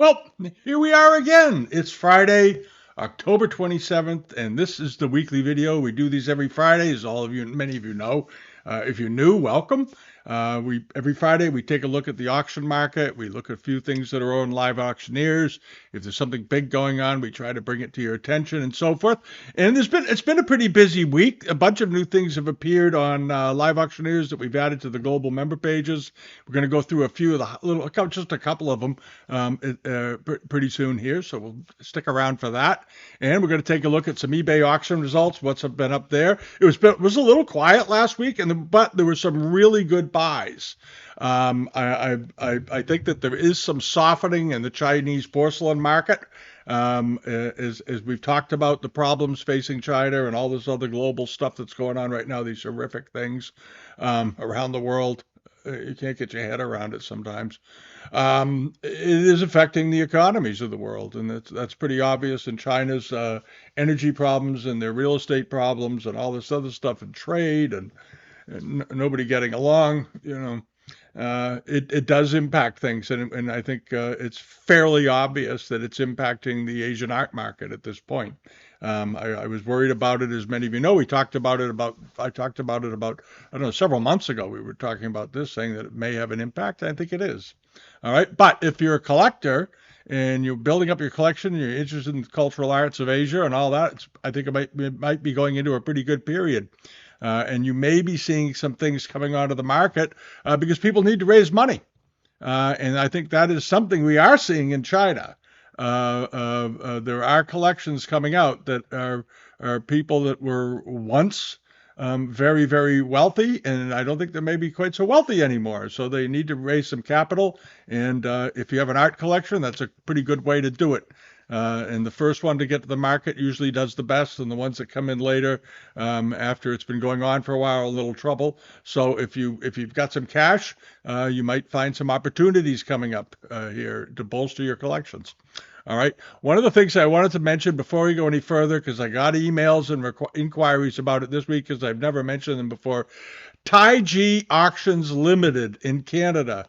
Well, here we are again. It's Friday, October 27th, and this is the weekly video. We do these every Friday, as many of you know. If you're new, welcome. Every Friday we take a look at the auction market. We look at a few things that are on live auctioneers. If there's something big going on, we try to bring it to your attention and so forth. And it's been a pretty busy week. A bunch of new things have appeared on live auctioneers that we've added to the global member pages. We're going to go through a few of just a couple of them pretty soon here, so we'll stick around for that. And we're going to take a look at some eBay auction results. What's been up there? It was a little quiet last week, but there were some really good buys. I think that there is some softening in the Chinese porcelain market. As we've talked about the problems facing China and all this other global stuff that's going on right now, these horrific things around the world. You can't get your head around it sometimes. It is affecting the economies of the world, and that's pretty obvious in China's energy problems and their real estate problems and all this other stuff and trade and nobody getting along. It does impact things, and I think it's fairly obvious that it's impacting the Asian art market at this point. I was worried about it, as many of you know. I talked about it about, I don't know, several months ago. We were talking about this, saying that it may have an impact. I think it is. All right. But if you're a collector and you're building up your collection, you're interested in the cultural arts of Asia and all that, I think it might be going into a pretty good period. And you may be seeing some things coming onto the market because people need to raise money. And I think that is something we are seeing in China. There are collections coming out that are people that were once very, very wealthy, and I don't think they may be quite so wealthy anymore. So they need to raise some capital. And if you have an art collection, that's a pretty good way to do it. And the first one to get to the market usually does the best, and the ones that come in later, after it's been going on for a while, are a little trouble. So if you've got some cash, you might find some opportunities coming up here to bolster your collections. All right. One of the things I wanted to mention before we go any further, because I got emails and inquiries about it this week, because I've never mentioned them before. Taiji Auctions Limited in Canada.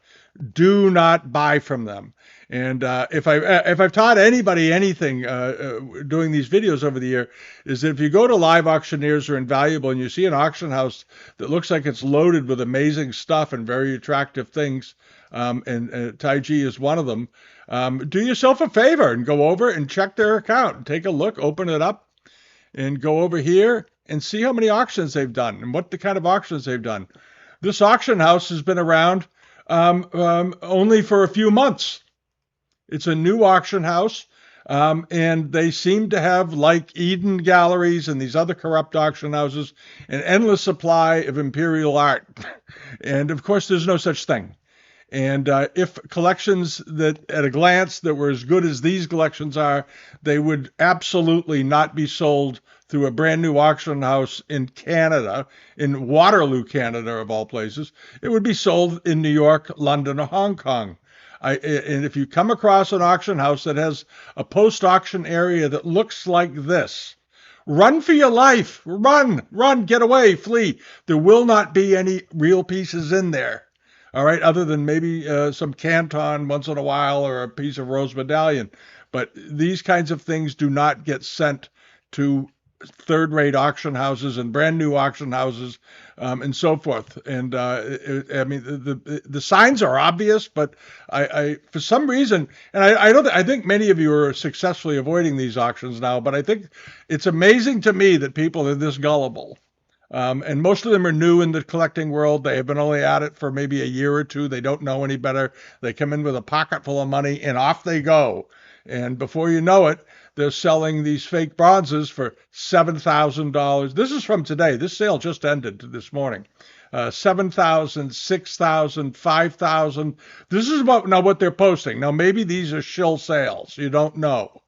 Do not buy from them. And if I've taught anybody anything doing these videos over the year, is that if you go to live auctioneers or Invaluable and you see an auction house that looks like it's loaded with amazing stuff and very attractive things, and Taiji is one of them, do yourself a favor and go over and check their account and take a look, open it up, and go over here and see how many auctions they've done and what the kind of auctions they've done. This auction house has been around only for a few months. It's a new auction house, and they seem to have, like Eden Galleries and these other corrupt auction houses, an endless supply of imperial art. And of course, there's no such thing. And if collections that at a glance that were as good as these collections are, they would absolutely not be sold through a brand new auction house in Canada, in Waterloo, Canada, of all places. It would be sold in New York, London, or Hong Kong. And if you come across an auction house that has a post-auction area that looks like this, run for your life. Run, get away, flee. There will not be any real pieces in there. All right, other than maybe some Canton once in a while or a piece of rose medallion. But these kinds of things do not get sent to third-rate auction houses and brand new auction houses and so forth. And I mean, the signs are obvious, but I for some reason, and I think many of you are successfully avoiding these auctions now, but I think it's amazing to me that people are this gullible. And most of them are new in the collecting world. They have been only at it for maybe a year or two. They don't know any better. They come in with a pocket full of money and off they go. And before you know it, they're selling these fake bronzes for $7,000. This is from today. This sale just ended this morning. $7,000, $6,000, $5,000. This is about now what they're posting. Now, maybe these are shill sales. You don't know.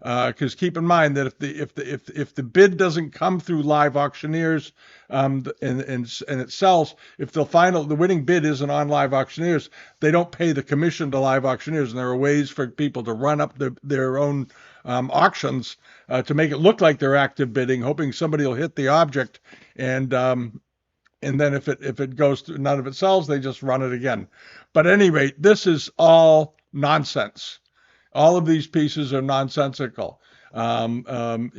Because keep in mind that if the bid doesn't come through live auctioneers and it sells, if the winning bid isn't on live auctioneers, they don't pay the commission to live auctioneers, and there are ways for people to run up their own auctions to make it look like they're active bidding, hoping somebody will hit the object, and then if it goes through, none of it sells, they just run it again. But at any rate, this is all Nonsense. All of these pieces are nonsensical. But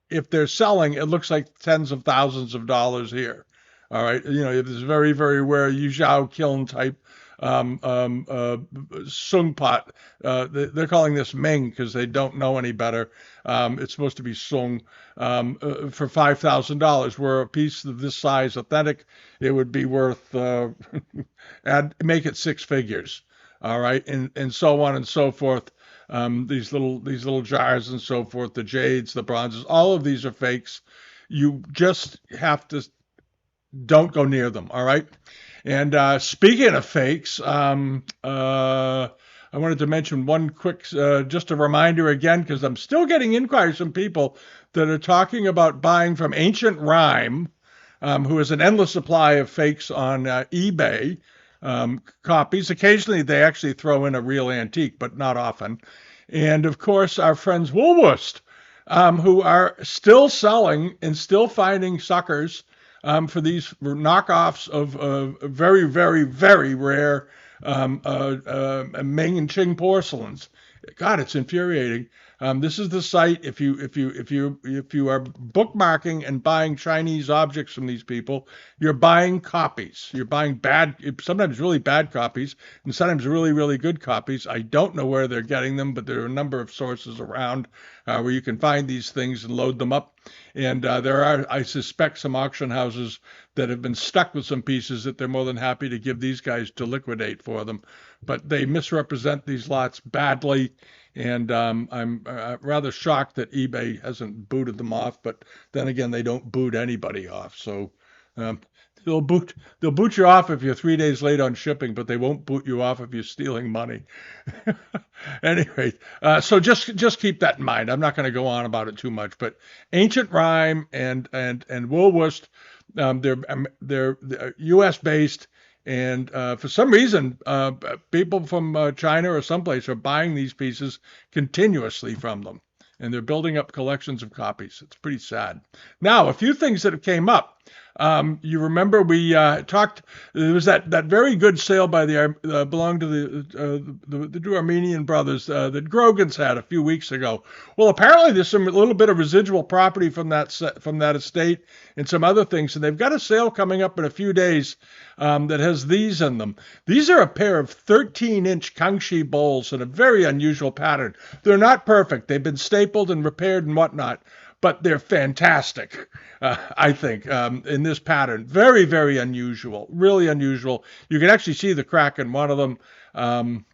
if they're selling, it looks like tens of thousands of dollars here. All right, if this very, very rare Yuzhou kiln type sung pot. They're calling this Ming because they don't know any better. It's supposed to be sung for $5,000. Where a piece of this size, authentic, it would be worth make it six figures. All right, and so on and so forth. These little jars and so forth, the jades, the bronzes, all of these are fakes. You just have to don't go near them. All right. And speaking of fakes, I wanted to mention one quick, just a reminder again, because I'm still getting inquiries from people that are talking about buying from Ancient Rhyme, who has an endless supply of fakes on eBay copies. Occasionally, they actually throw in a real antique, but not often. And of course, our friends Woolworths, who are still selling and still finding suckers for these knockoffs of very, very, very rare Ming and Qing porcelains. God, it's infuriating. This is the site. If you are bookmarking and buying Chinese objects from these people, you're buying copies. You're buying sometimes really bad copies, and sometimes really, really good copies. I don't know where they're getting them, but there are a number of sources around where you can find these things and load them up. And there are, I suspect, some auction houses that have been stuck with some pieces that they're more than happy to give these guys to liquidate for them. But they misrepresent these lots badly. And I'm rather shocked that eBay hasn't booted them off. But then again, they don't boot anybody off. So um, they'll boot you off if you're 3 days late on shipping, but they won't boot you off if you're stealing money. Anyway, so just keep that in mind. I'm not going to go on about it too much. But Ancient Rhyme and Woolworths, they're U.S. based. And for some reason, people from China or someplace are buying these pieces continuously from them. And they're building up collections of copies. It's pretty sad. Now, a few things that have came up. You remember we talked. There was that very good sale by the belonged to the two Armenian brothers that Grogan's had a few weeks ago. Well, apparently there's a little bit of residual property from that estate and some other things, and they've got a sale coming up in a few days that has these in them. These are a pair of 13-inch Kangxi bowls in a very unusual pattern. They're not perfect. They've been stapled and repaired and whatnot, but they're fantastic, I think, in this pattern. Very, very unusual, really unusual. You can actually see the crack in one of them,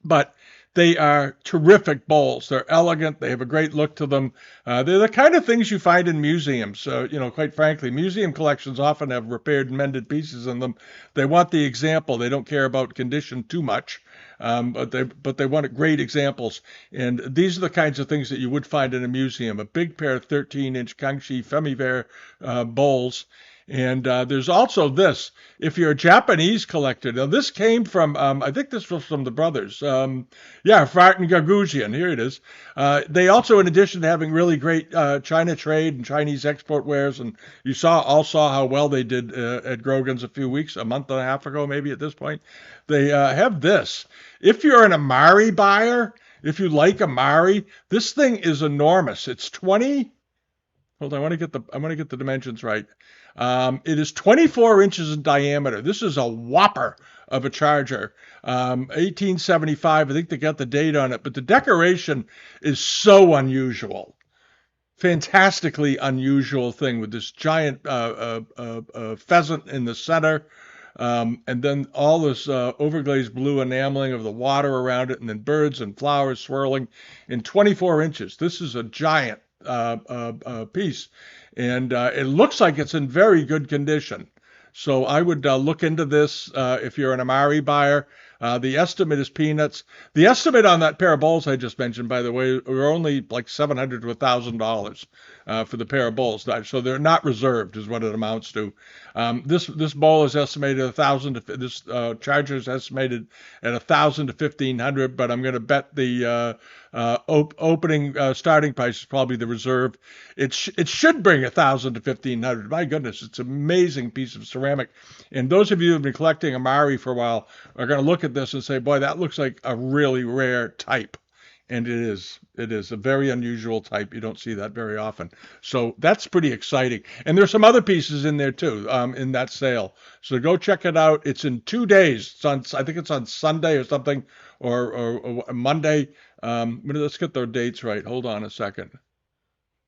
but they are terrific bowls. They're elegant. They have a great look to them. They're the kind of things you find in museums. Quite frankly, museum collections often have repaired and mended pieces in them. They want the example. They don't care about condition too much. But they want great examples, and these are the kinds of things that you would find in a museum. A big pair of 13-inch Kangxi Femiware bowls, and there's also this. If you're a Japanese collector, now this came from I think this was from the brothers. Fart and Gagosian. Here it is. They also, in addition to having really great China trade and Chinese export wares, and you all saw how well they did at Grogan's a month and a half ago, maybe at this point. They have this. If you're an Amari buyer, if you like Amari, this thing is enormous. It's 20. Hold on, I want to get the dimensions right. It is 24 inches in diameter. This is a whopper of a charger. 1875. I think they got the date on it, but the decoration is so unusual. Fantastically unusual thing with this giant pheasant in the center. And then all this overglazed blue enameling of the water around it, and then birds and flowers swirling in 24 inches. This is a giant piece, and it looks like it's in very good condition. So I would look into this if you're an Amari buyer. The estimate is peanuts. The estimate on that pair of bowls I just mentioned, by the way, were only like $700 to $1,000 for the pair of bowls. So they're not reserved, is what it amounts to. This bowl is estimated at $1,000. This charger is estimated at $1,000 to $1,500. But I'm going to bet the opening starting price is probably the reserve. It should bring $1,000 to $1,500. My goodness, it's an amazing piece of ceramic. And those of you who have been collecting Amari for a while are going to look at at this and say, boy, that looks like a really rare type. And it is. It is a very unusual type. You don't see that very often. So that's pretty exciting. And there's some other pieces in there too, in that sale. So go check it out. It's in 2 days. It's on, I think it's on Sunday or something, or Monday. Let's get their dates right. Hold on a second.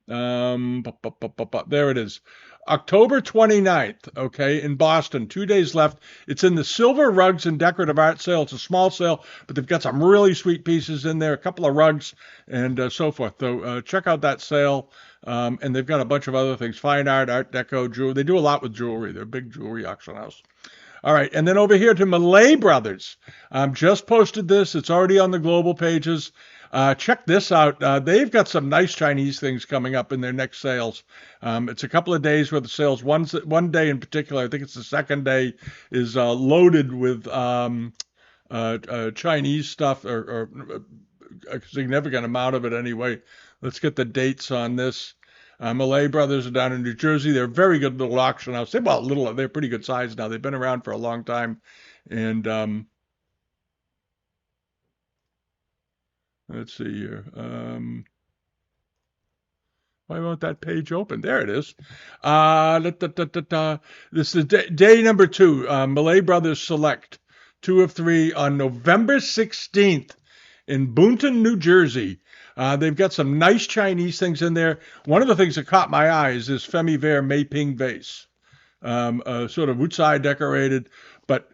There it is. October 29th, okay, in Boston. 2 days left. It's in the Silver Rugs and Decorative Art sale. It's a small sale, but they've got some really sweet pieces in there, a couple of rugs and so forth. So check out that sale. And they've got a bunch of other things, fine art, art deco, jewelry. They do a lot with jewelry. They're a big jewelry auction house. All right, and then over here to Malay Brothers. Just posted this. It's already on the global pages. Check this out. They've got some nice Chinese things coming up in their next sales. It's a couple of days worth of sales. One day in particular, I think it's the second day, is loaded with Chinese stuff, or a significant amount of it anyway. Let's get the dates on this. Malay Brothers are down in New Jersey. They're a very good little auction house. They're pretty good size now. They've been around for a long time. And let's see here. Why won't that page open? There it is. This is day number 2. Malay Brothers Select, 2 of 3 on November 16th in Boonton, New Jersey. They've got some nice Chinese things in there. One of the things that caught my eye is this Femi Vare Mei Ping vase, sort of Wutsai decorated, but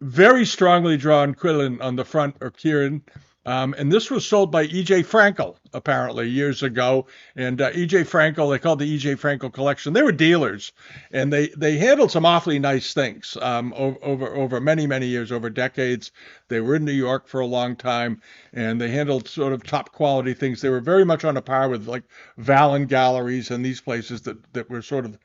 very strongly drawn Quilin on the front, or Kirin. And this was sold by E.J. Frankel, apparently, years ago. And E.J. Frankel, they called the E.J. Frankel collection. They were dealers, and they handled some awfully nice things over many, many years, over decades. They were in New York for a long time, and they handled sort of top quality things. They were very much on a par with like Vallon Galleries and these places that were sort of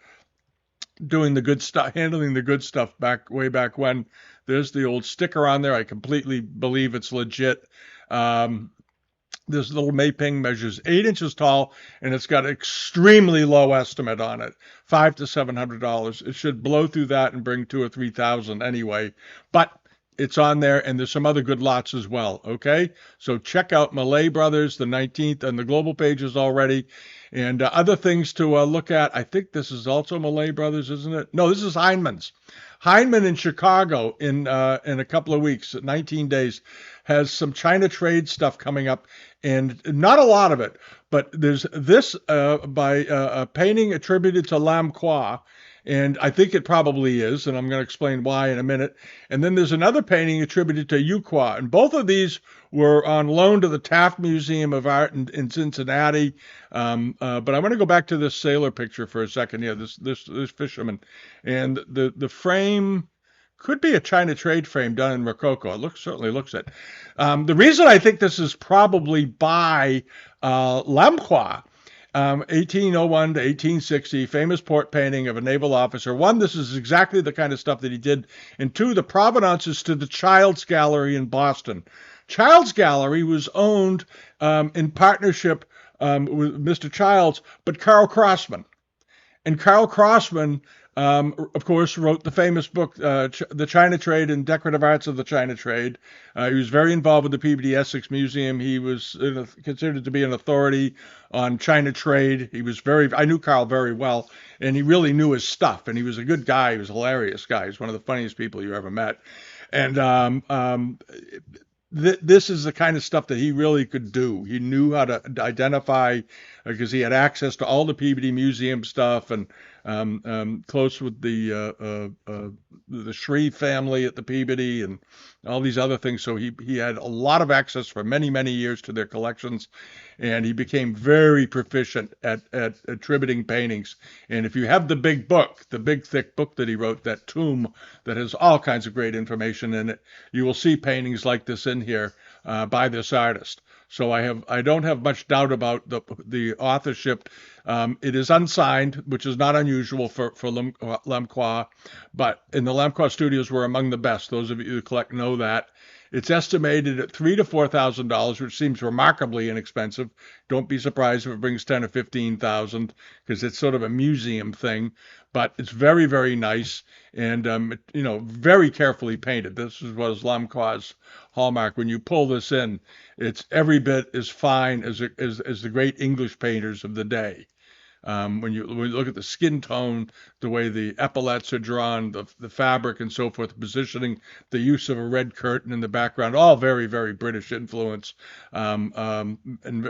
doing the good stuff, handling the good stuff way back when. There's the old sticker on there. I completely believe it's legit. This little Meiping measures 8 inches tall, and it's got an extremely low estimate on it, $500 to $700. It should blow through that and bring 2,000 or 3,000 anyway. But it's on there, and there's some other good lots as well. Okay, so check out Malay Brothers, the 19th, and the global pages already. And other things to look at. I think this is also Malay Brothers, isn't it? No, this is Heineman's. Heinemann in Chicago in a couple of weeks, 19 days, has some China trade stuff coming up, and not a lot of it, but there's this by a painting attributed to Lam Qua, and I think it probably is, and I'm going to explain why in a minute. And then there's another painting attributed to Yu Qua, and both of these were on loan to the Taft Museum of Art in Cincinnati. But I want to go back to this sailor picture for a second. Yeah, this fisherman, and the frame could be a China trade frame done in Rococo. It certainly looks it. The reason I think this is probably by Lam Qua, 1801 to 1860, famous port painting of a naval officer. 1, this is exactly the kind of stuff that he did. And 2, the provenances to the Child's Gallery in Boston. Child's Gallery was owned in partnership with Mr. Childs, but Carl Crossman. And Carl Crossman, of course, wrote the famous book, The China Trade and Decorative Arts of the China Trade. He was very involved with the Peabody Essex Museum. He was considered to be an authority on China trade. I knew Carl very well, and he really knew his stuff. And he was a good guy. He was a hilarious guy. He's one of the funniest people you ever met. And this is the kind of stuff that he really could do. He knew how to identify, because he had access to all the Peabody Museum stuff, and close with the Shreve family at the Peabody and all these other things. So he had a lot of access for many, many years to their collections, and he became very proficient at attributing paintings. And if you have the big book, the big thick book that he wrote, that tome that has all kinds of great information in it, you will see paintings like this in here by this artist. So I don't have much doubt about the authorship. It is unsigned, which is not unusual for Lam Qua, but in the Lam Qua studios, we're among the best. Those of you who collect know that. It's estimated at $3,000 to $4,000, which seems remarkably inexpensive. Don't be surprised if it brings 10 or 15,000 because it's sort of a museum thing. But it's very, very nice and very carefully painted. This is what Islamqua's hallmark. When you pull this in, it's every bit as fine as the great English painters of the day. When you look at the skin tone, the way the epaulets are drawn, the fabric and so forth, positioning, the use of a red curtain in the background, all very, very British influence, and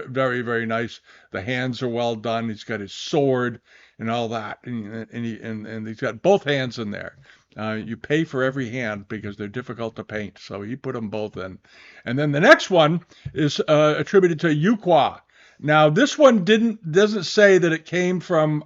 very, very nice. The hands are well done. He's got his sword and all that, and he's got both hands in there. You pay for every hand because they're difficult to paint, so he put them both in. And then the next one is attributed to Yuqua. Now, this one doesn't say that it came from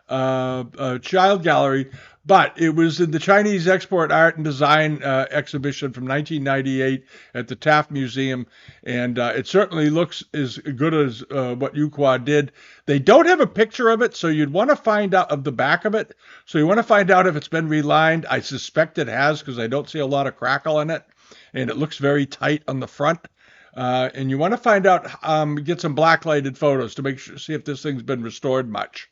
a child gallery, but it was in the Chinese Export Art and Design exhibition from 1998 at the Taft Museum, and it certainly looks as good as what Yuqua did. They don't have a picture of it, so you'd want to find out of the back of it. So you want to find out if it's been relined. I suspect it has because I don't see a lot of crackle in it, and it looks very tight on the front. And you want to find out, get some blacklighted photos to see if this thing's been restored much.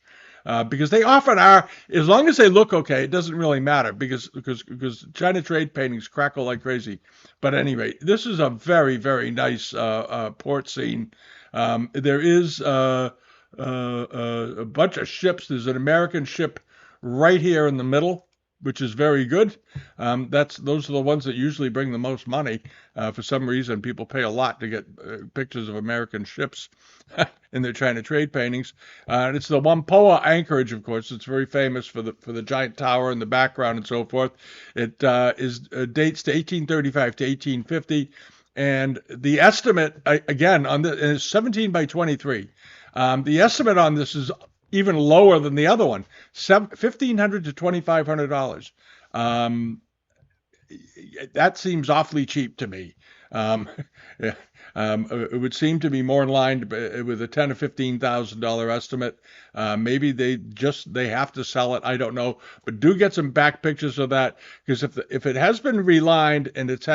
Because they often are, as long as they look okay, it doesn't really matter because China trade paintings crackle like crazy. But anyway, this is a very, very nice port scene. There is a bunch of ships. There's an American ship right here in the middle, which is very good. Those are the ones that usually bring the most money. For some reason, people pay a lot to get pictures of American ships in their China trade paintings. And it's the Whampoa anchorage, of course. It's very famous for the giant tower in the background and so forth. It dates to 1835 to 1850. And the estimate, again, is 17 by 23. The estimate on this is even lower than the other one, $1,500 to $2,500. That seems awfully cheap to me. It would seem to be more in line with a $10,000 or $15,000 estimate. Maybe they have to sell it. I don't know, but do get some back pictures of that because if it has been relined and it's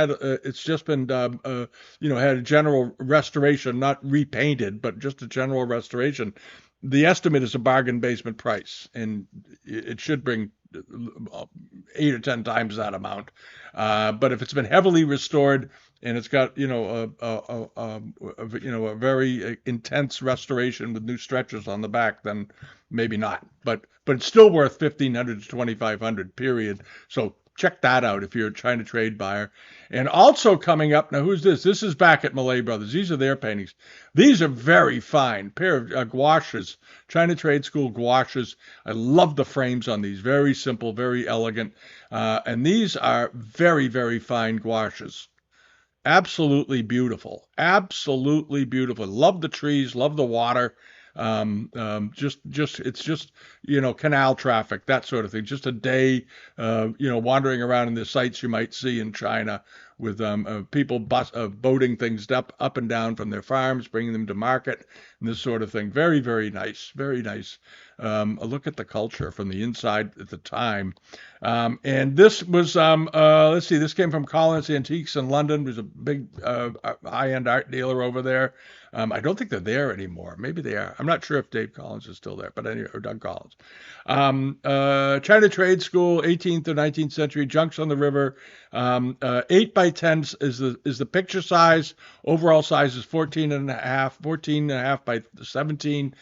just been had a general restoration, not repainted, but just a general restoration. The estimate is a bargain basement price, and it should bring 8 or 10 times that amount. But if it's been heavily restored and it's got a very intense restoration with new stretchers on the back, then maybe not. But it's still worth $1,500 to $2,500. Period. So check that out if you're a China trade buyer. And also coming up, now who's this? This is back at Malay Brothers. These are their paintings. These are very fine. Pair of gouaches, China Trade School gouaches. I love the frames on these. Very simple, very elegant. And these are very, very fine gouaches. Absolutely beautiful. Absolutely beautiful. Love the trees, love the water. It's just canal traffic, that sort of thing. Just a day, wandering around in the sights you might see in China with people boating things up and down from their farms, bringing them to market, and this sort of thing. Very, very nice, very nice. A look at the culture from the inside at the time. And this was, let's see, this came from Collins Antiques in London. There's a big high-end art dealer over there. I don't think they're there anymore. Maybe they are. I'm not sure if Dave Collins is still there, but anyway, or Doug Collins. China Trade School, 18th or 19th century, junks on the river. 8 by 10 is the picture size. Overall size is 14 and a half by 17.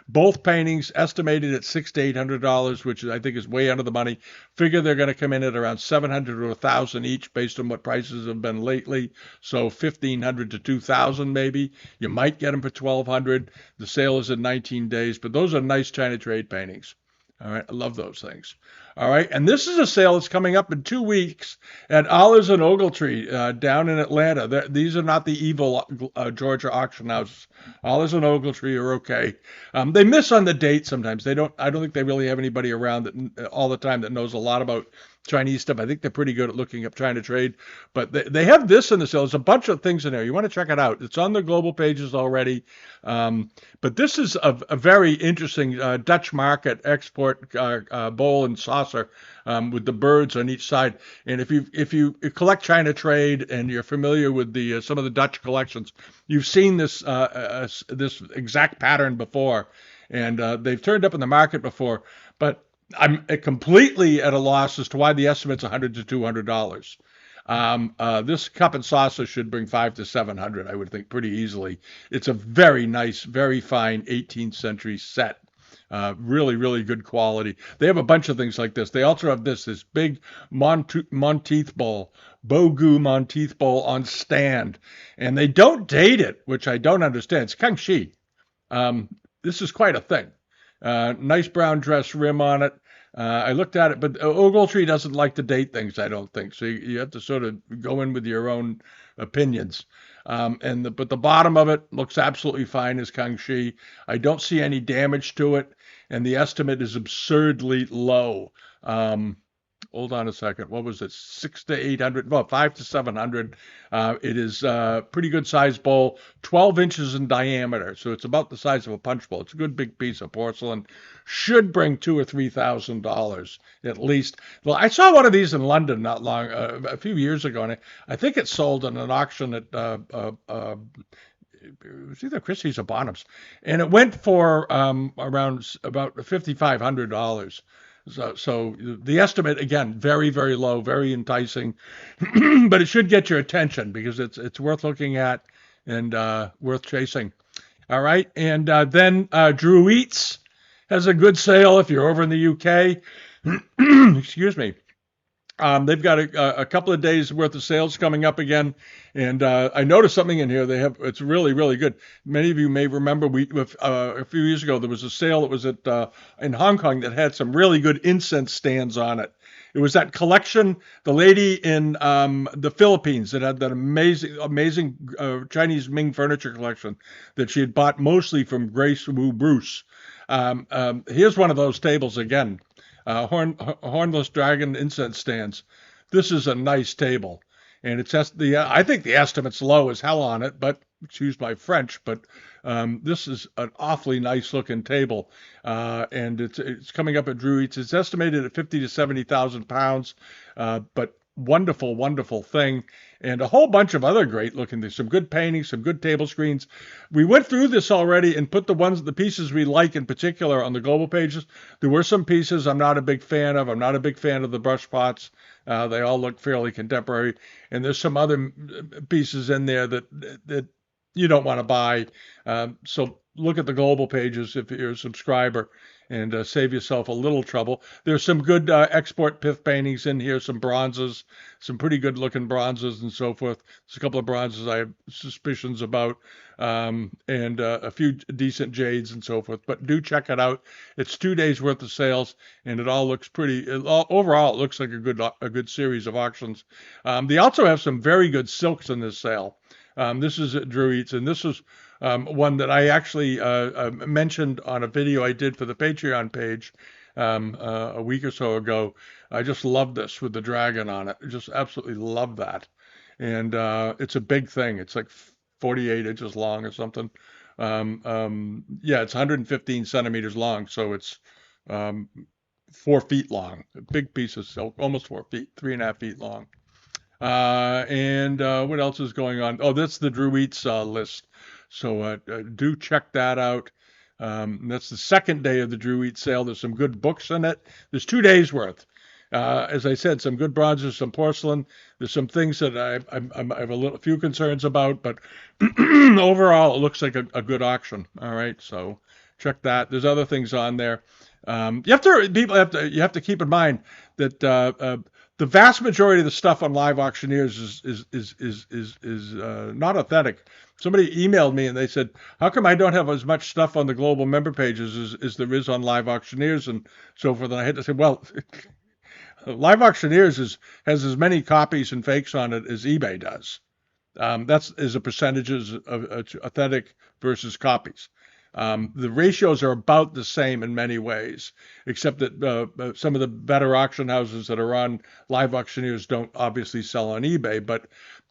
Both paintings estimated at $600 to $800, which I think is way under the money. Figure they're going to come in at around $700 to $1,000 each, based on what prices have been lately. So $1,500 to $2,000 maybe. You might get them for $1,200. The sale is in 19 days, but those are nice China trade paintings. All right, I love those things. All right, and this is a sale that's coming up in 2 weeks at Olives and Ogletree down in Atlanta. These are not the evil Georgia auction houses. Olives and Ogletree are okay. They miss on the date sometimes. I don't think they really have anybody around that all the time that knows a lot about Chinese stuff. I think they're pretty good at looking up China trade, but they have this in the sale. There's a bunch of things in there. You want to check it out. It's on the global pages already. But this is a very interesting Dutch market export bowl and saucer saucer with the birds on each side. And if you collect China trade and you're familiar with the some of the Dutch collections, you've seen this exact pattern before, and they've turned up in the market before. But I'm completely at a loss as to why the estimate's $100 to $200. This cup and saucer should bring 500 to 700, I would think, pretty easily. It's a very nice, very fine 18th century set. Really, really good quality. They have a bunch of things like this. They also have this big Monteith bowl, Bogu Monteith bowl on stand, and they don't date it, which I don't understand. It's Kangxi. This is quite a thing. Nice brown dress rim on it. I looked at it, but Ogletree doesn't like to date things, I don't think. So you have to sort of go in with your own opinions. But the bottom of it looks absolutely fine as Kangxi. I don't see any damage to it, and the estimate is absurdly low. Hold on a second. What was it? 600 to 800? Well, 500 to 700. It is a pretty good sized bowl, 12 inches in diameter, so it's about the size of a punch bowl. It's a good big piece of porcelain. Should bring $2,000 or $3,000 at least. Well, I saw one of these in London not long, a few years ago, and I think it sold in an auction at it was either Christie's or Bonham's, and it went for around about $5,500. So the estimate, again, very, very low, very enticing, but it should get your attention because it's worth looking at and worth chasing. All right, and then Drew Eats has a good sale if you're over in the UK. Excuse me. They've got a couple of days worth of sales coming up again, and I noticed something in here. It's really, really good. Many of you may remember a few years ago there was a sale that was in Hong Kong that had some really good incense stands on it. It was that collection, the lady in the Philippines that had that amazing Chinese Ming furniture collection that she had bought mostly from Grace Wu Bruce. Here's one of those tables again. Hornless dragon incense stands. This is a nice table, and I think the estimate's low as hell on it, but excuse my French, but this is an awfully nice looking table, and it's coming up at Drew Eats. It's estimated at 50 to 70,000 pounds, but wonderful, wonderful thing. And a whole bunch of other great looking things, some good paintings, some good table screens. We went through this already and put the pieces we like in particular on the global pages. There were some pieces I'm not a big fan of. I'm not a big fan of the brush pots. They all look fairly contemporary. And there's some other pieces in there that you don't want to buy. So look at the global pages if you're a subscriber and save yourself a little trouble. There's some good export pith paintings in here, some bronzes, some pretty good looking bronzes and so forth. There's a couple of bronzes I have suspicions about, and a few decent jades and so forth. But do check it out. It's 2 days worth of sales, and it all looks overall, it looks like a good series of auctions. They also have some very good silks in this sale. This is at Drew Eats, and this is one that I actually mentioned on a video I did for the Patreon page a week or so ago. I just love this with the dragon on it. I just absolutely love that. And it's a big thing. It's like 48 inches long or something. Yeah, it's 115 centimeters long, so it's 4 feet long. A big piece of silk, almost 4 feet, 3.5 feet long. And what else is going on? Oh, that's the Drew Eats list. So do check that out. That's the second day of the Drew Eats sale. There's some good books in it. There's 2 days worth. As I said, some good bronzes, some porcelain. There's some things that I have a few concerns about, but overall, it looks like a good auction. All right, so check that. There's other things on there. You have to keep in mind that the vast majority of the stuff on Live Auctioneers is not authentic. Somebody emailed me and they said, "How come I don't have as much stuff on the global member pages as there is on Live Auctioneers and so forth?" And I had to say, well, Live Auctioneers has as many copies and fakes on it as eBay does. That's as a percentages of authentic versus copies. The ratios are about the same in many ways, except that some of the better auction houses that are on Live Auctioneers don't obviously sell on eBay, but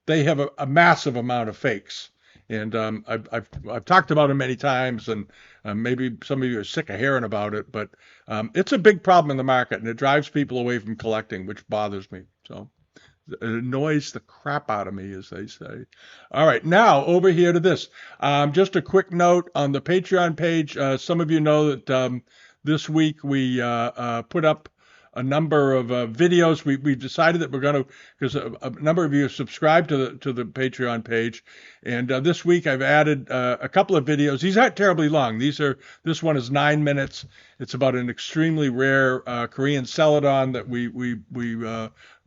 they have a massive amount of fakes. And I've talked about them many times, and maybe some of you are sick of hearing about it, but it's a big problem in the market, and it drives people away from collecting, which bothers me. So it annoys the crap out of me, as they say. All right, now over here to this. Just a quick note on the Patreon page. Some of you know that this week we put up a number of videos. We've decided that we're going to, because a number of you have subscribed to the Patreon page, and this week I've added a couple of videos. These aren't terribly long. This one is 9 minutes. It's about an extremely rare Korean celadon that we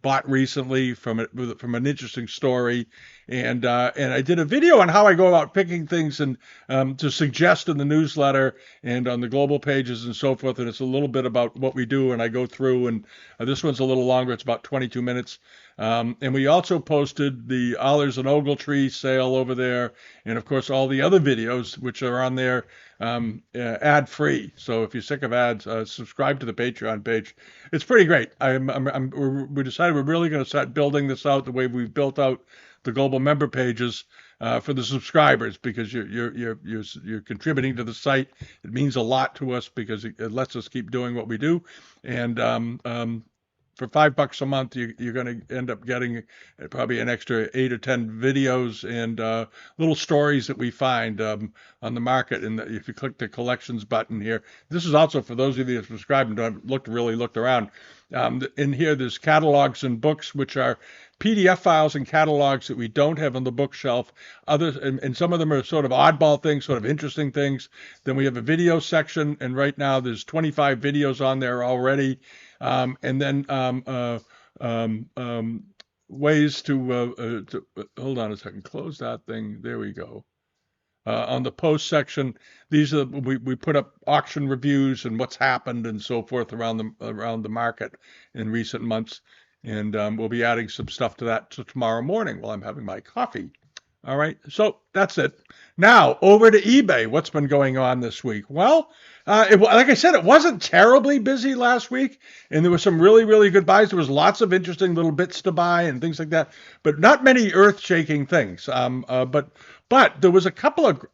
bought recently from an interesting story, and I did a video on how I go about picking things and to suggest in the newsletter and on the global pages and so forth. And it's a little bit about what we do, and I go through. And this one's a little longer; it's about 22 minutes. And we also posted the Ollers and Ogletree sale over there, and of course all the other videos which are on there ad free. So if you're sick of ads, subscribe to the Patreon page. It's pretty great. We decided we're really going to start building this out the way we've built out the global member pages for the subscribers, because you're contributing to the site. It means a lot to us because it lets us keep doing what we do, and for $5 a month, you're going to end up getting probably an extra 8 or 10 videos and little stories that we find on the market. And if you click the collections button here, this is also for those of you that subscribe and don't really looked around. In here, there's catalogs and books, which are PDF files and catalogs that we don't have on the bookshelf. Others, and some of them are sort of oddball things, sort of interesting things. Then we have a video section, and right now there's 25 videos on there already. And then ways to hold on a second, close that thing. There we go. On the post section, these are we put up auction reviews and what's happened and so forth around the market in recent months, and we'll be adding some stuff to that tomorrow morning while I'm having my coffee. All right, so that's it. Now over to eBay. What's been going on this week? Well, like I said, it wasn't terribly busy last week, and there were some really, really good buys. There was lots of interesting little bits to buy and things like that, but not many earth-shaking things. But there was a couple of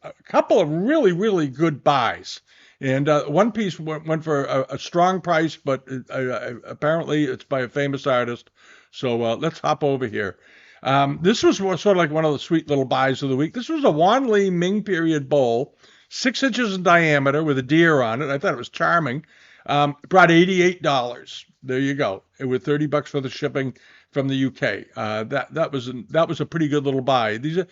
really, really good buys. And one piece went for a strong price, but apparently it's by a famous artist. So let's hop over here. This was sort of like one of the sweet little buys of the week. This was a Wan Li Ming period bowl, 6 inches in diameter with a deer on it. I thought it was charming. Brought $88. There you go. With $30 for the shipping from the UK. That was a pretty good little buy. You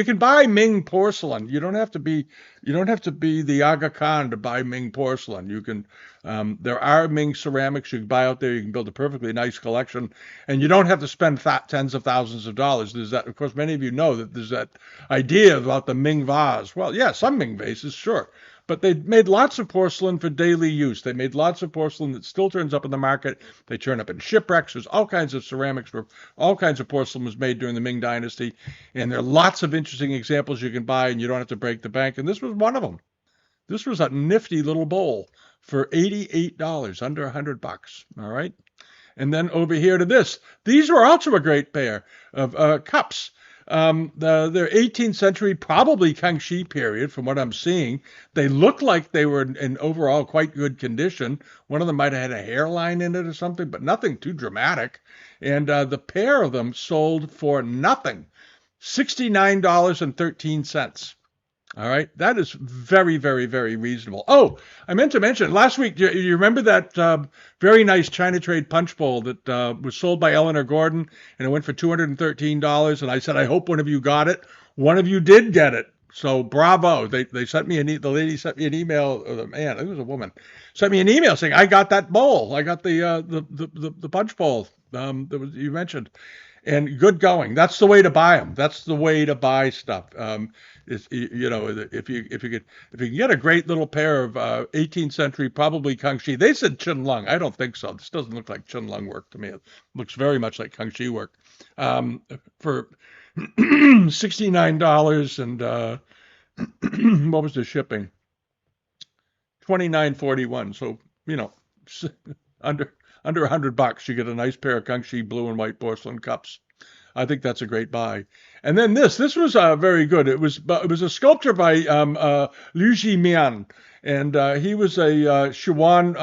can buy Ming porcelain. You don't have to be the Aga Khan to buy Ming porcelain. You can there are Ming ceramics you can buy out there. You can build a perfectly nice collection, and you don't have to spend tens of thousands of dollars. There's that. Of course, many of you know that there's that idea about the Ming vase. Well, yeah, some Ming vases, sure. But they made lots of porcelain for daily use. They made lots of porcelain that still turns up in the market. They turn up in shipwrecks. There's all kinds of ceramics where all kinds of porcelain was made during the Ming Dynasty. And there are lots of interesting examples you can buy, and you don't have to break the bank. And this was one of them. This was a nifty little bowl for $88, under $100. All right. And then over here to this. These were also a great pair of cups. They're 18th century, probably Kangxi period, from what I'm seeing. They look like they were in overall quite good condition. One of them might have had a hairline in it or something, but nothing too dramatic. And the pair of them sold for nothing, $69.13. All right, that is very, very, very reasonable. Oh, I meant to mention last week. You remember that very nice China Trade punch bowl that was sold by Eleanor Gordon, and it went for $213. And I said, I hope one of you got it. One of you did get it. So bravo. They sent me the lady sent me an email. Or the man, I think it was a woman, sent me an email saying I got that bowl. I got the punch bowl you mentioned. And good going. That's the way to buy them. That's the way to buy stuff. If you can get a great little pair of 18th century, probably Kangxi. They said Qinlong. I don't think so. This doesn't look like Qinlong work to me. It looks very much like Kangxi work. For $69 and what was the shipping? $29.41. So under $100, you get a nice pair of Kangxi blue and white porcelain cups. I think that's a great buy. And then this was very good. It was a sculpture by Liu Jimian, and he was a Sichuan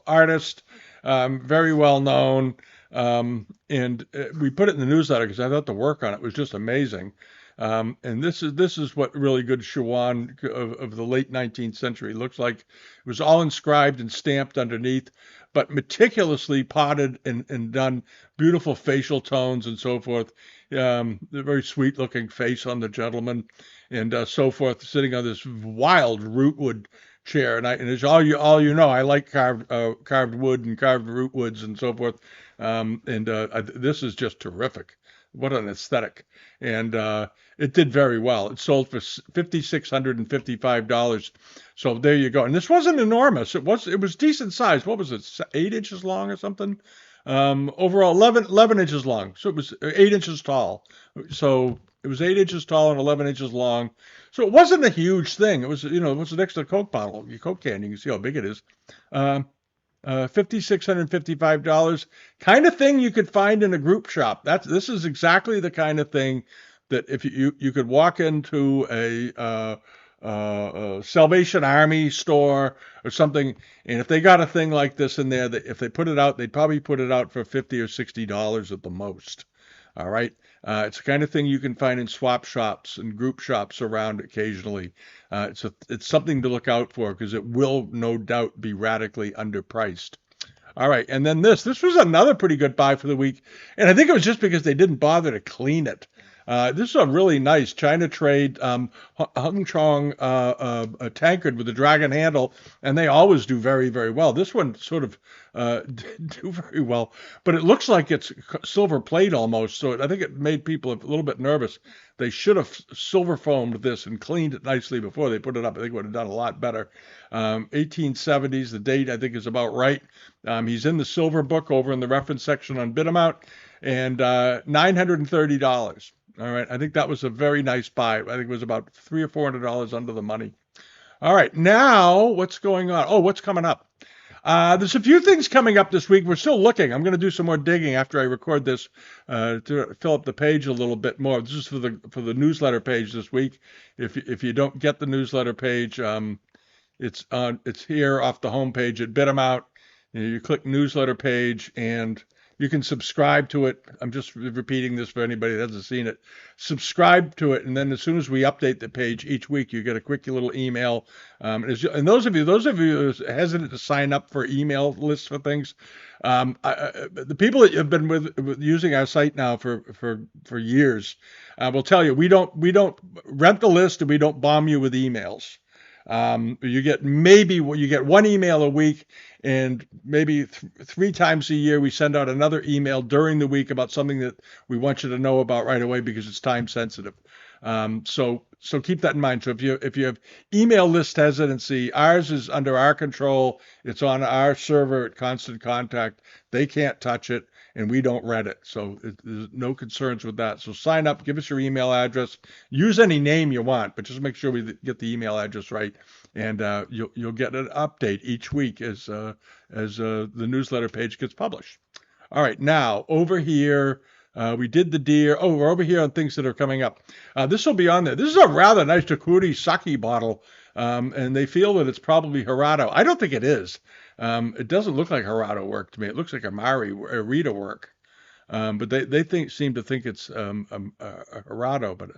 artist, very well known. And we put it in the newsletter because I thought the work on it was just amazing. And this is what really good Sichuan of the late 19th century looks like. It was all inscribed and stamped underneath, but meticulously potted and done, beautiful facial tones and so forth. A very sweet looking face on the gentleman, and so forth, sitting on this wild rootwood chair. And as all you know, I like carved wood and carved rootwoods and so forth. This is just terrific. What an aesthetic. And it did very well. It sold for $5,655. So there you go. And this wasn't enormous. It was decent size. What was it? 8 inches long or something? Overall 11 inches long. So it was 8 inches tall. So it was 8 inches tall and 11 inches long. So it wasn't a huge thing. It was, it was next to a Coke bottle, your Coke can. You can see how big it is. $5,655, kind of thing you could find in a group shop. This is exactly the kind of thing that if you could walk into a Salvation Army store or something, and if they got a thing like this in there, that if they put it out, they'd probably put it out for $50 or $60 at the most. All right. It's the kind of thing you can find in swap shops and group shops around occasionally. It's something to look out for because it will no doubt be radically underpriced. All right, and then this was another pretty good buy for the week, and I think it was just because they didn't bother to clean it. This is a really nice China trade Hung Chong tankard with a dragon handle, and they always do very, very well. This one sort of didn't do very well, but it looks like it's silver plate almost, so I think it made people a little bit nervous. They should have silver foamed this and cleaned it nicely before they put it up. I think it would have done a lot better. 1870s, the date I think is about right. He's in the silver book over in the reference section on Bitamount, and $930. All right, I think that was a very nice buy. I think it was about $300 or $400 under the money. All right, now what's going on? Oh, what's coming up? There's a few things coming up this week. We're still looking. I'm going to do some more digging after I record this to fill up the page a little bit more. This is for the newsletter page this week. If you don't get the newsletter page, it's here off the homepage at Bitamount. You click newsletter page and you can subscribe to it. I'm just repeating this for anybody that hasn't seen it. Subscribe to it, and then as soon as we update the page each week, you get a quick little email. And those of you who are hesitant to sign up for email lists for things, the people that have been with using our site now for years will tell you we don't rent the list and we don't bomb you with emails. You get one email a week, and maybe three times a year we send out another email during the week about something that we want you to know about right away because it's time sensitive. So keep that in mind. So if you have email list hesitancy, ours is under our control. It's on our server at Constant Contact. They can't touch it, and we don't read it. So there's no concerns with that. So sign up, give us your email address, use any name you want, but just make sure we get the email address right, and you'll get an update each week as the newsletter page gets published. All right, now over here. We did the deer. Oh, we're over here on things that are coming up. This will be on there. This is a rather nice Takuri sake bottle, and they feel that it's probably Hirado. I don't think it is. It doesn't look like Hirado work to me. It looks like a Rita work. But they seem to think it's a Hirado, but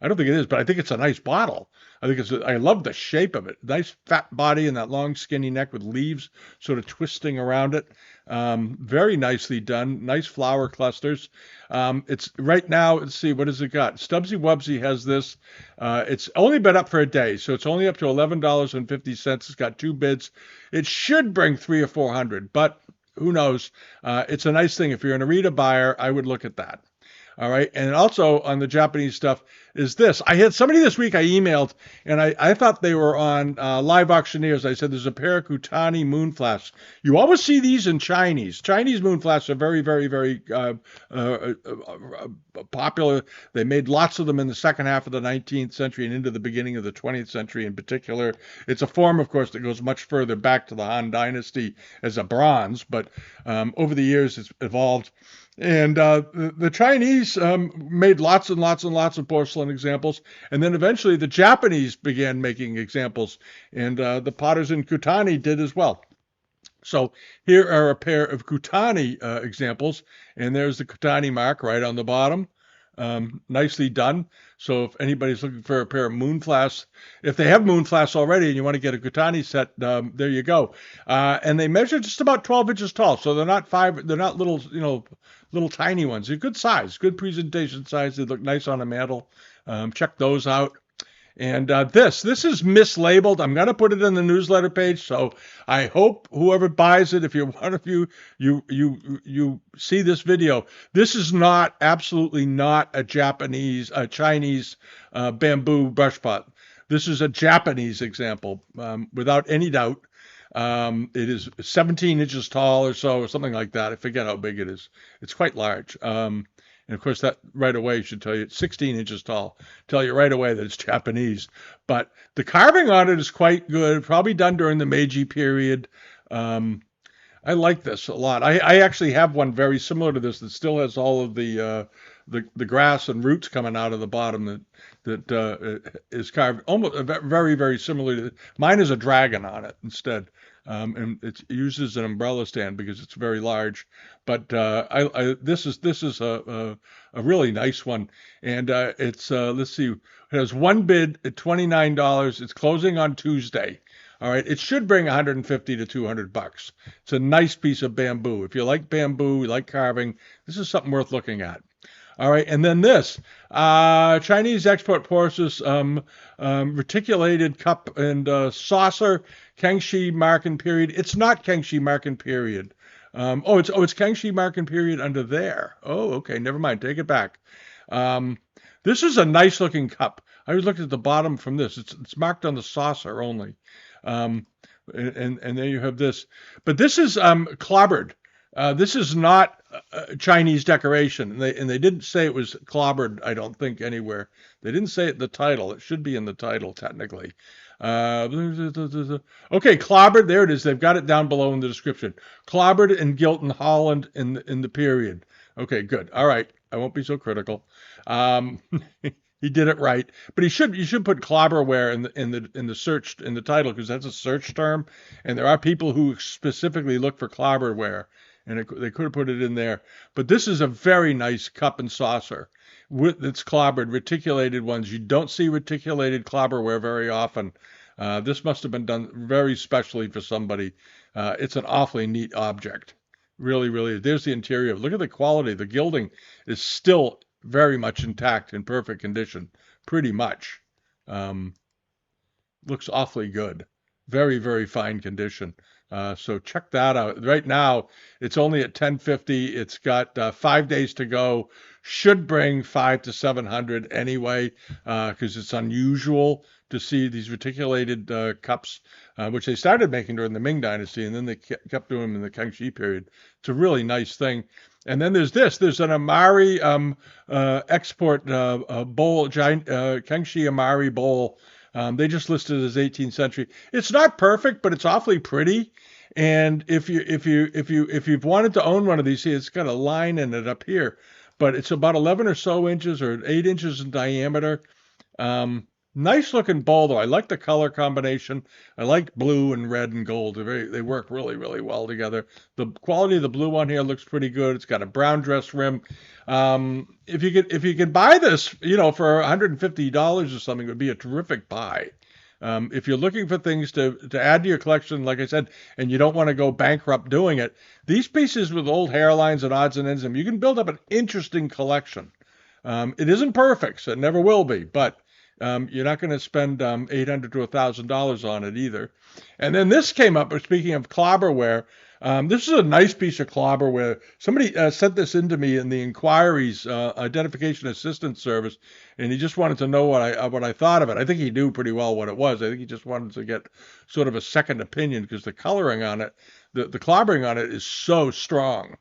I don't think it is. But I think it's a nice bottle. I love the shape of it. Nice fat body and that long skinny neck with leaves sort of twisting around it. Very nicely done. Nice flower clusters. It's right now. Let's see, what has it got? Stubbsy Wubsy has this. It's only been up for a day, so it's only up to $11.50. It's got 2 bids. It should bring $300 or $400, but who knows? It's a nice thing. If you're an Arita buyer, I would look at that. All right. And also on the Japanese stuff, is this. I had somebody this week I emailed, and I thought they were on Live Auctioneers. I said there's a pair of Kutani moon flasks. You always see these in Chinese. Chinese moon flasks are very, very, very popular. They made lots of them in the second half of the 19th century and into the beginning of the 20th century in particular. It's a form, of course, that goes much further back to the Han Dynasty as a bronze, but over the years it's evolved. And the Chinese made lots and lots and lots of porcelain examples. And then eventually the Japanese began making examples. And the potters in Kutani did as well. So here are a pair of Kutani examples. And there's the Kutani mark right on the bottom. Nicely done. So if anybody's looking for a pair of moon flasks, if they have moon flasks already and you want to get a Kutani set, there you go. And they measure just about 12 inches tall. So they're not little, little tiny ones. They're good size, good presentation size. They look nice on a mantle. Check those out. And this is mislabeled. I'm going to put it in the newsletter page. So I hope whoever buys it, if you're one of you see this video, this is absolutely not a Chinese bamboo brush pot. This is a Japanese example, without any doubt. It is 17 inches tall or so, or something like that. I forget how big it is. It's quite large. And of course, that right away should tell you it's 16 inches tall. Tell you right away that it's Japanese. But the carving on it is quite good. Probably done during the Meiji period. I like this a lot. I actually have one very similar to this that still has all of the grass and roots coming out of the bottom that is carved almost very, very similar to mine. Is a dragon on it instead. And it uses an umbrella stand because it's very large. But this is a really nice one, and it's let's see, it has one bid at $29. It's closing on Tuesday. All right, it should bring 150 to 200 bucks. It's a nice piece of bamboo. If you like bamboo, you like carving, this is something worth looking at. All right, and then this Chinese export porcelain reticulated cup and saucer, Kangxi Marken period. It's not Kangxi Marken period. It's Kangxi Marken period under there. Oh, okay, never mind. Take it back. This is a nice looking cup. I was looking at the bottom from this. It's marked on the saucer only. And there you have this. But this is clobbered. This is not Chinese decoration, and they didn't say it was clobbered. I don't think anywhere. They didn't say it in the title. It should be in the title technically. Okay, clobbered. There it is. They've got it down below in the description. Clobbered and gilt in Holland in the period. Okay, good. All right. I won't be so critical. He did it right, but you should put clobberware in the search in the title because that's a search term, and there are people who specifically look for clobberware, and they could have put it in there. But this is a very nice cup and saucer with its clobbered reticulated ones. You don't see reticulated clobberware very often. This must have been done very specially for somebody. It's an awfully neat object. Really, really. There's the interior. Look at the quality. The gilding is still very much intact, in perfect condition, pretty much. Looks awfully good. Very, very fine condition. So check that out. Right now, it's only at $10.50. It's got 5 days to go. Should bring 500 to 700 anyway, because it's unusual to see these reticulated cups, which they started making during the Ming Dynasty, and then they kept doing them in the Kangxi period. It's a really nice thing. And then there's this. There's an Amari export bowl, giant Kangxi Amari bowl. They just listed it as 18th century. It's not perfect, but it's awfully pretty. And if you've wanted to own one of these, see, it's got a line in it up here, but it's about 11 or so inches or 8 inches in diameter. Nice looking bowl though. I like the color combination. I like blue and red and gold. They work really, really well together. The quality of the blue one here looks pretty good. It's got a brown dress rim. If you could buy this, for $150 or something, it would be a terrific buy. If you're looking for things to add to your collection, like I said, and you don't want to go bankrupt doing it, these pieces with old hairlines and odds and ends, you can build up an interesting collection. It isn't perfect, so it never will be, but you're not going to spend $800 to $1,000 on it either. And then this came up, speaking of clobberware, This is a nice piece of clobber where somebody sent this into me in the inquiries identification assistance service, and he just wanted to know what I thought of it. I think he knew pretty well what it was. I think he just wanted to get sort of a second opinion because the coloring on it, the clobbering on it is so strong,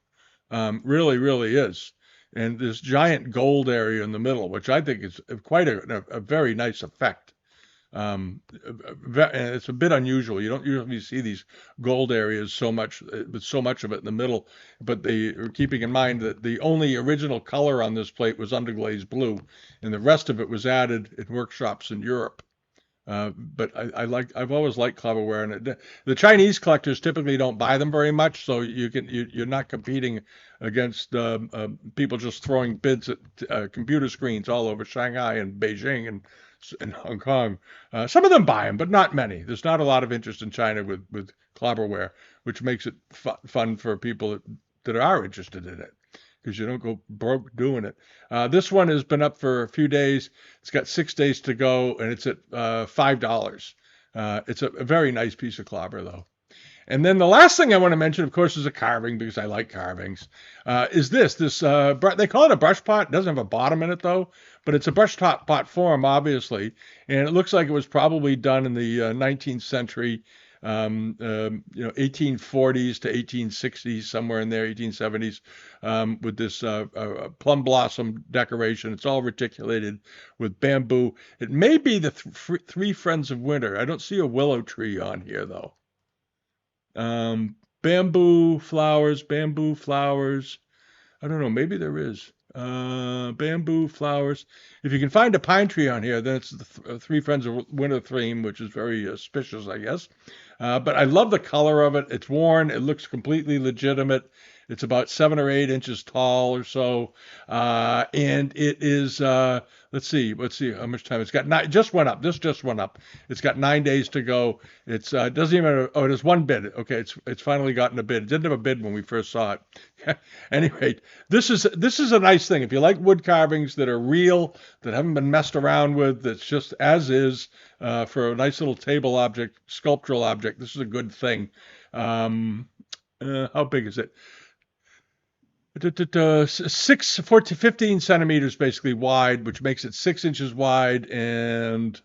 really, really is. And this giant gold area in the middle, which I think is quite a very nice effect. And it's a bit unusual. You don't usually see these gold areas so much with so much of it in the middle. But they are keeping in mind that the only original color on this plate was underglaze blue, and the rest of it was added in workshops in Europe. But I've always liked cleverware, and the Chinese collectors typically don't buy them very much, so you're not competing against people just throwing bids at computer screens all over Shanghai and Beijing and Hong Kong. Some of them buy them, but not many. There's not a lot of interest in China with cleverware, which makes it fun for people that are interested in it because you don't go broke doing it. This one has been up for a few days. It's got 6 days to go, and it's at $5. It's a very nice piece of clobber, though. And then the last thing I want to mention, of course, is a carving because I like carvings. Is this they call it a brush pot. It doesn't have a bottom in it though, but it's a brush pot form, obviously, and it looks like it was probably done in the 19th century, 1840s to 1860s, somewhere in there, 1870s, with this plum blossom decoration. It's all reticulated with bamboo. It may be the Three Friends of Winter. I don't see a willow tree on here though. Bamboo flowers, bamboo flowers. I don't know, maybe there is. Bamboo flowers. If you can find a pine tree on here, then it's the Three Friends of Winter theme, which is very auspicious, I guess. But I love the color of it. It's worn. It looks completely legitimate. It's about 7 or 8 inches tall or so, and it is. Let's see how much time it's got. Just went up. This just went up. It's got 9 days to go. It's doesn't even. Oh, it has one bid. Okay, it's finally gotten a bid. It didn't have a bid when we first saw it. Anyway, this is a nice thing. If you like wood carvings that are real, that haven't been messed around with, that's just as is, for a nice little table object, sculptural object, this is a good thing. How big is it? 15 centimeters basically wide, which makes it 6 inches wide and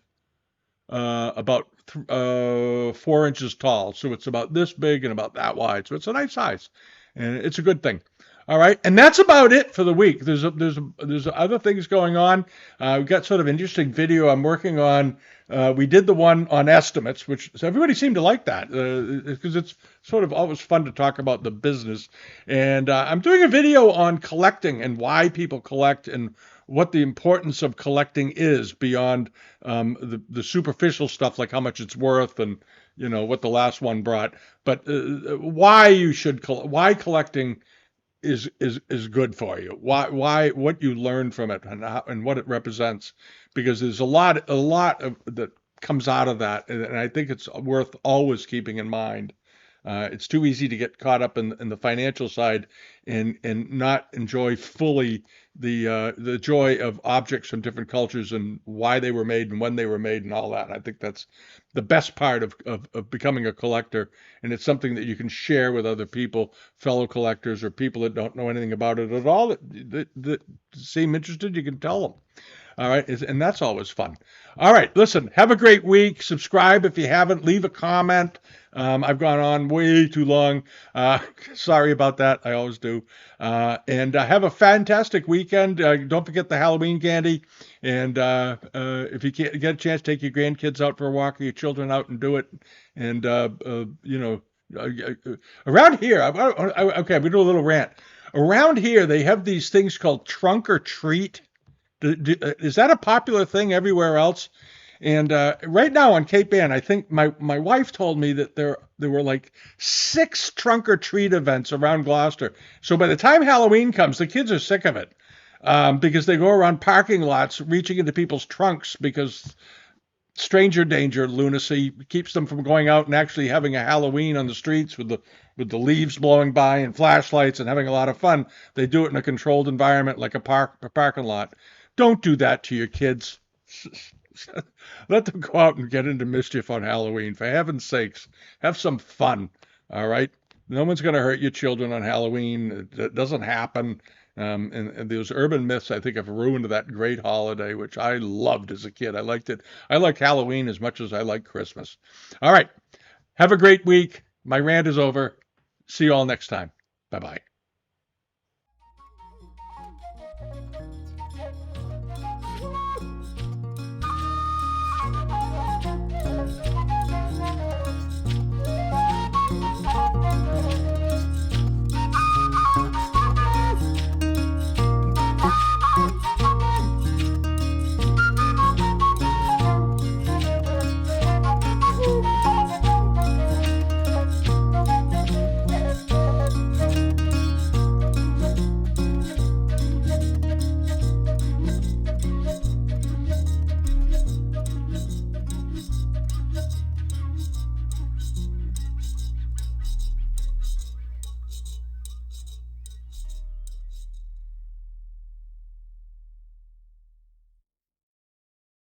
about 4 inches tall. So it's about this big and about that wide. So it's a nice size, and it's a good thing. All right, and that's about it for the week. There's other things going on. We've got sort of interesting video I'm working on. We did the one on estimates, which so everybody seemed to like that because it's sort of always fun to talk about the business. And I'm doing a video on collecting and why people collect and what the importance of collecting is beyond the superficial stuff like how much it's worth and what the last one brought, but why collecting is good for you. Why what you learn from it and what it represents, because there's a lot of that comes out of that, and I think it's worth always keeping in mind. It's too easy to get caught up in the financial side and not enjoy fully the joy of objects from different cultures and why they were made and when they were made and all that. I think that's the best part of becoming a collector, and it's something that you can share with other people, fellow collectors or people that don't know anything about it at all that seem interested. You can tell them. All right, and that's always fun. All right, listen, have a great week. Subscribe if you haven't. Leave a comment. I've gone on way too long. Sorry about that. I always do. And have a fantastic weekend. Don't forget the Halloween candy. And if you can't get a chance, take your grandkids out for a walk or your children out and do it. And, around here, okay, I'm going to do a little rant. Around here, they have these things called trunk or treat. Is that a popular thing everywhere else? And right now on Cape Ann, I think my wife told me that there were like 6 trunk or treat events around Gloucester. So by the time Halloween comes, the kids are sick of it because they go around parking lots reaching into people's trunks because stranger danger lunacy keeps them from going out and actually having a Halloween on the streets with the leaves blowing by and flashlights and having a lot of fun. They do it in a controlled environment like a parking lot. Don't do that to your kids. Let them go out and get into mischief on Halloween. For heaven's sakes, have some fun. All right? No one's going to hurt your children on Halloween. It doesn't happen. And those urban myths, I think, have ruined that great holiday, which I loved as a kid. I liked it. I like Halloween as much as I like Christmas. All right. Have a great week. My rant is over. See you all next time. Bye bye.